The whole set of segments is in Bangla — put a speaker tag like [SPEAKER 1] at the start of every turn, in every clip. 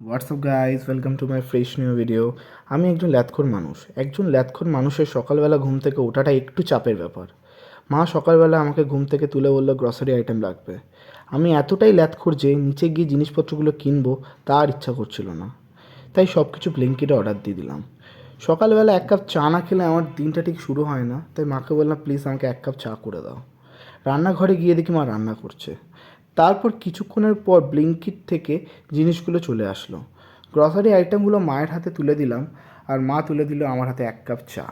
[SPEAKER 1] WhatsApp guys, welcome to my fresh new video. আমি একজন ল্যাথখোর মানুষের সকালবেলা ঘুম থেকে ওঠাটা একটু চাপের ব্যাপার। মা সকালবেলা আমাকে ঘুম থেকে তুলে বললো গ্রসারি আইটেম লাগবে। আমি এতটাই ল্যাথখোর যে নিচে গিয়ে জিনিসপত্রগুলো কিনবো তার ইচ্ছা করছিল না, তাই সব কিছু ব্লিঙ্কিটে অর্ডার দিয়ে দিলাম। সকালবেলা এক কাপ চা না খেলে আমার দিনটা ঠিক শুরু হয় না, তাই মাকে বললাম প্লিজ আমাকে এক কাপ চা করে দাও। রান্নাঘরে গিয়ে দেখি মা রান্না করছে। তারপর কিছুক্ষণের পর ব্লিঙ্কিট থেকে জিনিসগুলো চলে আসলো। গ্রসারি আইটেমগুলো মায়ের হাতে তুলে দিলাম, আর মা তুলে দিল আমার হাতে এক কাপ চা।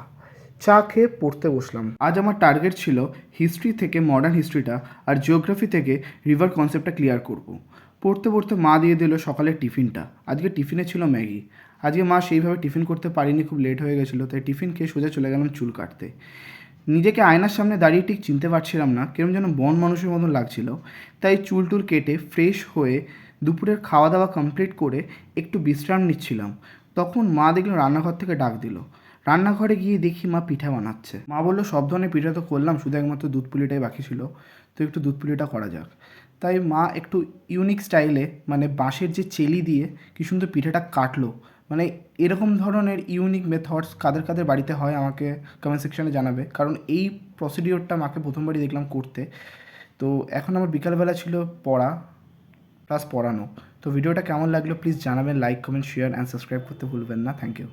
[SPEAKER 1] চা খেয়ে পড়তে বসলাম। আজ আমার টার্গেট ছিল হিস্ট্রি থেকে মডার্ন হিস্ট্রিটা আর জিওগ্রাফি থেকে রিভার কনসেপ্টটা ক্লিয়ার করব। পড়তে পড়তে মা দিয়ে দিল সকালের টিফিনটা। আজকে টিফিনে ছিল ম্যাগি। আজকে মা সেইভাবে টিফিন করতে পারিনি, খুব লেট হয়ে গেছিলো, তাই টিফিন খেয়ে সোজা চলে গেলাম চুল কাটতে। নিজেকে আয়নার সামনে দাঁড়িয়ে ঠিক চিনতে পারছিলাম না, কেরম যেন বন মানুষের মতন লাগছিল। তাই চুল টুল কেটে ফ্রেশ হয়ে দুপুরের খাওয়া দাওয়া কমপ্লিট করে একটু বিশ্রাম নিচ্ছিলাম। তখন মা দেখলাম রান্নাঘর থেকে ডাক দিল। রান্নাঘরে গিয়ে দেখি মা পিঠা বানাচ্ছে। মা বললো সব ধরনের পিঠা তো করলাম, শুধু একমাত্র দুধ পুলিটাই বাকি ছিল, তো একটু দুধ পুলিটা করা যাক। তাই মা একটু ইউনিক স্টাইলে, মানে বাঁশের যে চেলি দিয়ে কি সুন্দর পিঠাটা কাটলো। মানে এরকম ধরনের ইউনিক মেথডস কাদের কাদের বাড়িতে হয় আমাকে কমেন্ট সেকশনে জানাবে, কারণ এই প্রসিডিওরটা মাকে প্রথমবারই দেখলাম করতে। তো এখন আমার বিকালবেলা ছিল পড়া প্লাস পড়ানো। তো ভিডিওটা কেমন লাগলো প্লিজ জানাবেন, like comment share and subscribe করতে ভুলবেন না। Thank you.